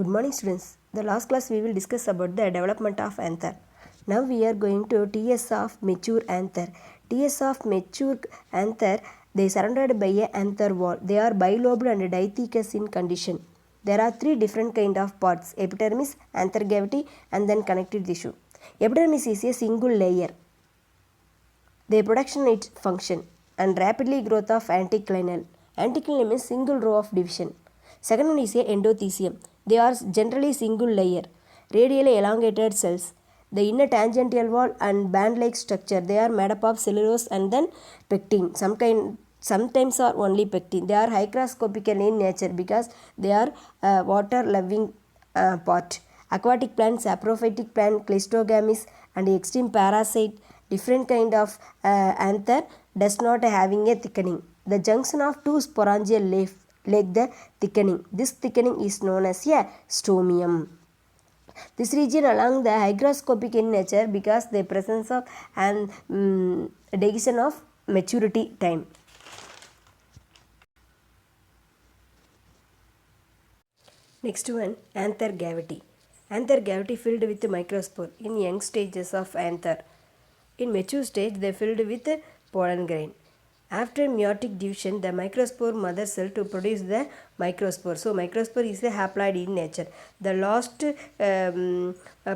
Good morning students. The last class we will discuss about the development of anther. Now we are going to TS of mature anther. TS of mature anther, they surrounded by a anther wall. They are bilobed and dithecous in condition. There are three different kind of parts: epidermis, anther cavity and then connective tissue. Epidermis is a single layer. Their production its function and rapidly growth of anticlinal. Anticlinal means single row of division. Second one is a endothecium. They are generally single layer, radially elongated cells. The inner tangential wall and band-like structure, they are made up of cellulose and then pectin. Sometimes are only pectin. They are hygroscopical in nature because they are water-loving part. Aquatic plant, saprophytic plant, cleistogamous and extreme parasite, different kind of anther does not having a thickening. The junction of two sporangial leaf like the thickening. This thickening is known as a stomium. This region along the hygroscopic in nature because the presence of and division of maturity time. Next one, anther cavity. Anther cavity filled with microspore in young stages of anther. In mature stage, they filled with pollen grain. After meiotic division, the microspore mother cell to produce the microspore. So, microspore is a haploid in nature. The last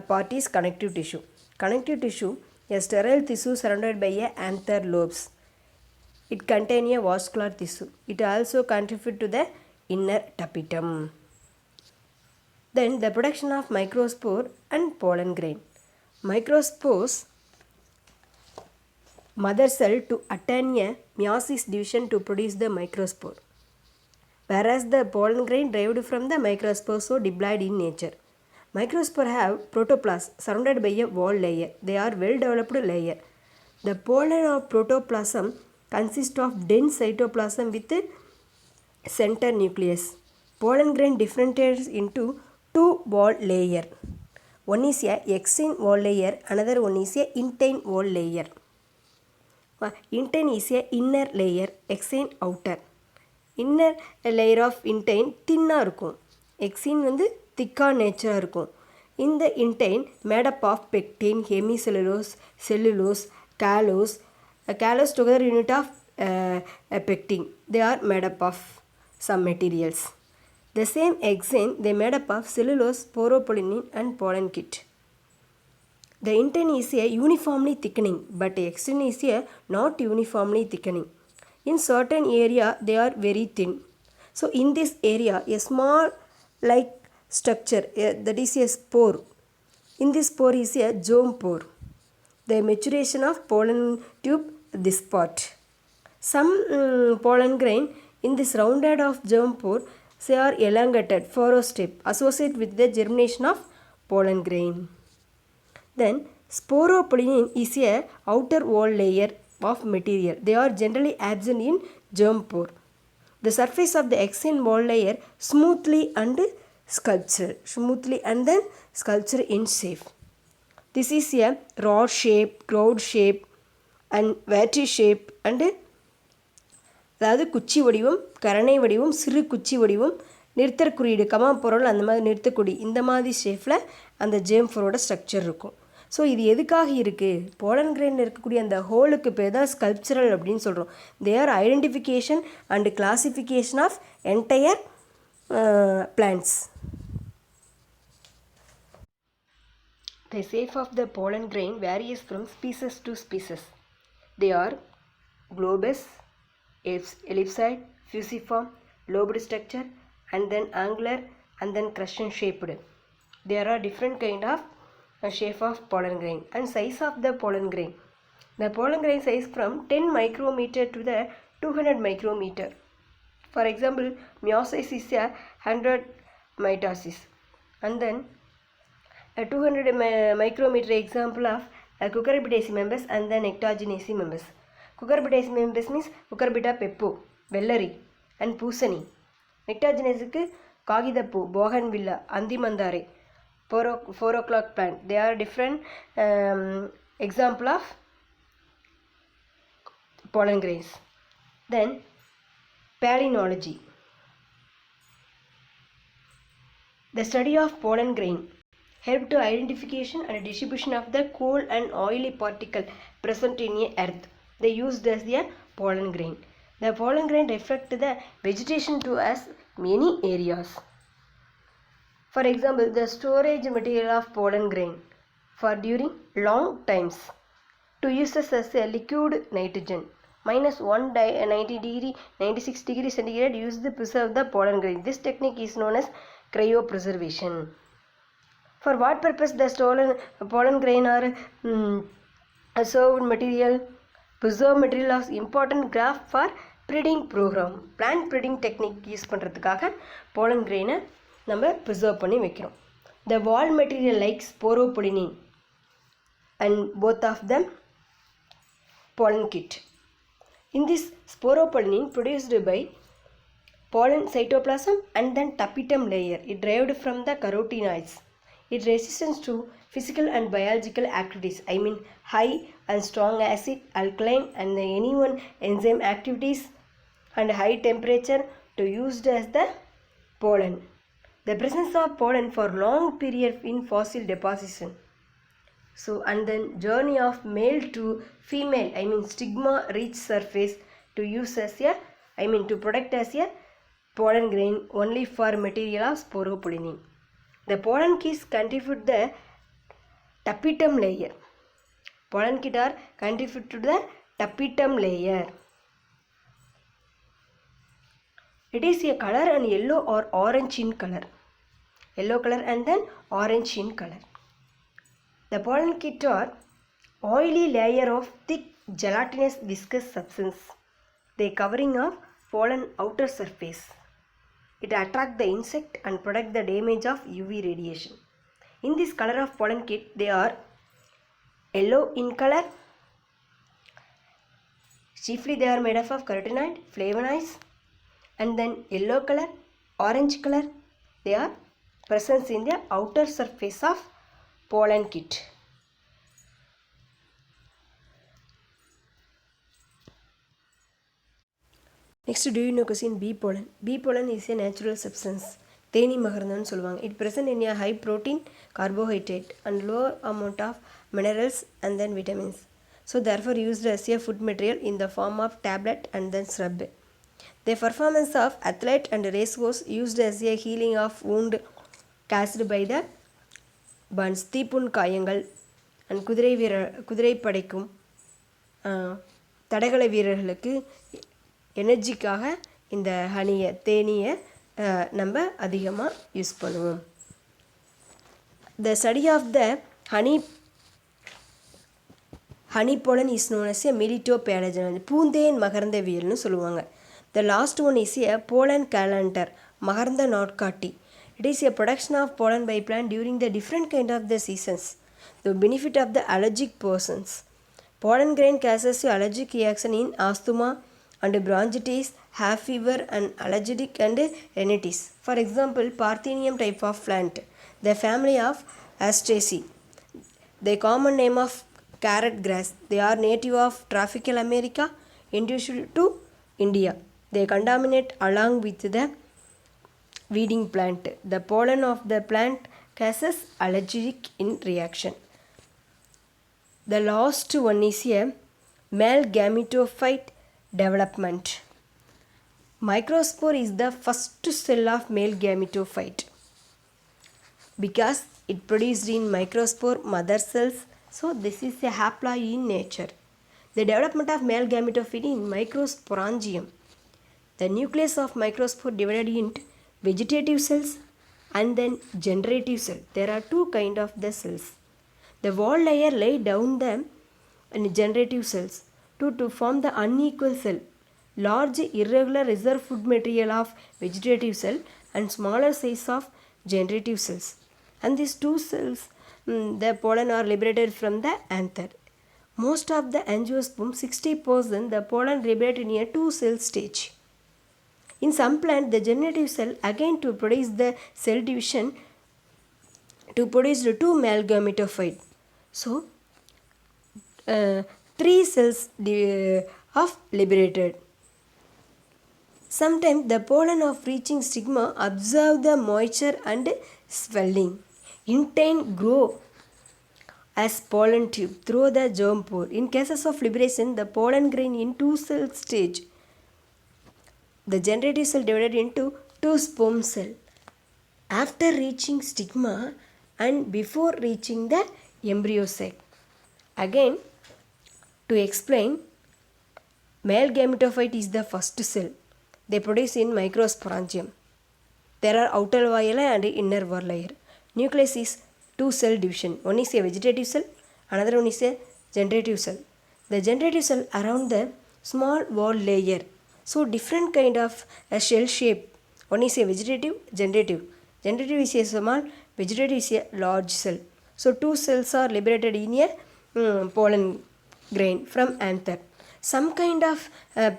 part is connective tissue. Connective tissue, a sterile tissue surrounded by a anther lobes. It contains a vascular tissue. It also contributes to the inner tapetum. Then, the production of microspore and pollen grain. Microspores mother cell to attain a meiosis division to produce the microspore, whereas the pollen grain derived from the microspore, so diploid in nature. Microspore have protoplasm surrounded by a wall layer. They are well developed layer. The pollen of protoplasm consists of dense cytoplasm with a center nucleus. Pollen grain differentiates into two wall layer. One is a exine wall layer, another one is a intine wall layer. Intine is a inner layer, exine outer. Inner layer of intine thinna இருக்கும். Exine வந்து thicker nature இருக்கும். In the intine made up of pectin, hemicellulose, cellulose, callose. Callose together unit of pectin. They are made up of some materials. The same exine they made up of cellulose, poropollenin and pollen kit. The intine is a uniformly thickening, but exine is a not uniformly thickening. In certain area, they are very thin. So, in this area, a small like structure, that is a spore. In this spore is a germ pore. The maturation of pollen tube, this part. Some pollen grain in this rounded of germ pore, they are elongated, furrow step, associated with the germination of pollen grain. Then, sporopollenin is a outer wall layer of material. They are generally absent in germ pore. The surface of the exine wall layer smoothly and sculptured. Smoothly and then sculptured in shape. This is a rod shape, cloud shape and vati shape and அதாவது குச்சி வடிவம், கரணை வடிவம், சிறு குச்சி வடிவம், நிறுத்தற் குறியீடு, comma பொருள் அந்த மாதிரி நிறுத்தக்குடி, இந்த மாதிரி ஷேப்பில் அந்த ஜேம்ஃபரோட ஸ்ட்ரக்சர் இருக்கும். ஸோ இது எதுக்காக இருக்குது? போலன் கிரெயினில் இருக்கக்கூடிய அந்த ஹோலுக்கு பேர் தான் ஸ்கல்ப்சரல் அப்படின்னு சொல்கிறோம். Their identification and classification of entire plants. The shape of the pollen grain varies from species to species. They are globous, ellipsoid, fusiform, lobed structure and then angular and then crescent shaped. There are different kind of shape of pollen grain and size of the pollen grain. The pollen grain size from 10 micrometer to the 200 micrometer. For example, meiosis is a 100 mitosis and then a 200 micrometer example of Cucurbitaceae members and then Ectogenaceae members. Cucurbitaceae members means Cucurbita peppo, வெள்ளரி and பூசணி. Ectogenaceக்கு காகிதப்பூ, போகன்வில்லா, அந்திமந்தாரை, 4 o'clock plant. They are different example of pollen grains. Then palynology. The study of pollen grain help to identification and distribution of the cool and oily particle present in a earth. They used as a pollen grain. The pollen grain reflect the vegetation to us many areas. For example, the storage material of pollen grain for during long times to use as a liquid nitrogen. Minus 90 degree, 96 degree centigrade used to preserve the pollen grain. This technique is known as cryopreservation. For what purpose the stolen pollen grain are preserved material? Preserved material is important graph for breeding program. Plant breeding technique use பண்ணுறதுக்காக pollen grain நம்ம preserve பண்ணி வைக்கிறோம். The wall material like sporopollenin and both of them pollen kit. In this sporopollenin produced by pollen cytoplasm and then tapetum layer. It derived from the carotenoids. It resistance to physical and biological activities. I mean high and strong acid, alkaline and any one enzyme activities and high temperature to used as the pollen. The presence of pollen for long period in fossil deposition. So and then journey of male to female, I mean stigma reach surface to use as a, I mean to protect as a pollen grain only for material of sporopollenin. The pollen kits contribute the tapetum layer. Pollen kit are contribute to the tapetum layer. It is a color and yellow or orange in color. Yellow color and then orange in color. The pollen kit are oily layer of thick gelatinous viscous substance. They covering of pollen outer surface. It attract the insect and protect the damage of UV radiation. In this color of pollen kit, they are yellow in color. Chiefly they are made up of carotenoid, flavonoids, and then yellow color, orange color. They are present in the outer surface of pollen kit. Next, do you know question bee pollen? Bee pollen is a natural substance. Theni மகரந்தம்னு சொல்லுவாங்க. It present in a high protein, carbohydrate and low amount of minerals and then vitamins. So therefore used as a food material in the form of tablet and then syrup. The performance of athlete and racehorse used as a healing of wound caused by the burns. தீப்புண் காயங்கள் and குதிரை படைக்கும் தடகள வீரர்களுக்கு எனர்ஜிக்காக இந்த ஹனியை தேனியை நம்ம அதிகமாக use பண்ணுவோம். The study of the honey pollen is known as a militopalagian. பூந்தேன் மகரந்தவியல்னு சொல்லுவாங்க. The last one is a pollen calendar, மகரந்த நாட்காட்டி. It is a production of pollen by plant during the different kind of the seasons. The benefit of the allergic persons. Pollen grain causes allergic reaction in asthma and bronchitis, hay fever and allergic and rhinitis. For example, Parthenium type of plant, the family of Asteraceae. The common name of carrot grass. They are native of tropical America, indigenous to India. They contaminate along with the weeding plant. The pollen of the plant causes allergic in reaction. The last one is a male gametophyte development. Microspore is the first cell of male gametophyte because it produced in microspore mother cells. So this is a haploid in nature. The development of male gametophyte in microsporangium. The nucleus of microspore divided into vegetative cells and then generative cell. There are two kinds of the cells. The wall layer lay down them in generative cells to form the unequal cell. Large irregular reserve food material of vegetative cell and smaller size of generative cells. And these two cells, the pollen are liberated from the anther. Most of the angiosperm, 60%, the pollen liberated in a two-cell stage. In some plant, the generative cell again to produce the cell division to produce the two male gametophyte. So, 3 cells of liberated. Sometimes the pollen of reaching stigma absorb the moisture and swelling. Intine grow as pollen tube through the germ pore. In cases of liberation, the pollen grain in two cell stage. The generative cell divided into two sperm cell. After reaching stigma and before reaching the embryo sac. Again, to explain, male gametophyte is the first cell. They produce in microsporangium. There are outer layer and inner wall layer. Nucleus is two cell division. One is a vegetative cell, another one is a generative cell. The generative cell around the small wall layer. So different kind of a shell shape. One is a vegetative, generative. Generative is a small, vegetative is a large cell. So two cells are liberated in a pollen grain from anther. Some kind of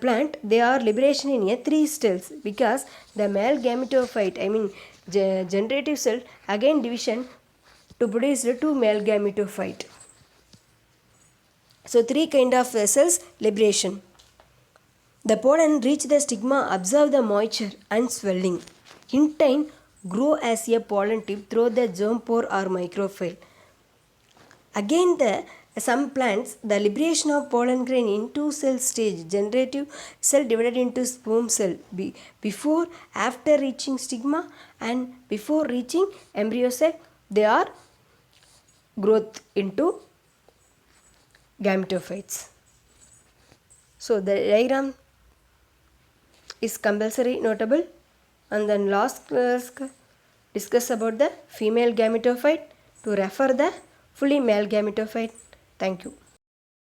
plant, they are liberation in a three cells because the male gametophyte, generative cell, again division to produce the two male gametophyte. So three kind of cells liberation. The pollen reach the stigma, absorb the moisture and swelling. Intine grow as a pollen tube through the germ pore or microfile. Again, some plants, the liberation of pollen grain in two cell stage, generative cell divided into sperm cell before, after reaching stigma and before reaching embryo sac, they are growth into gametophytes. So the diagram is compulsory notable, and then last class discuss about the female gametophyte to refer the fully male gametophyte. Thank you.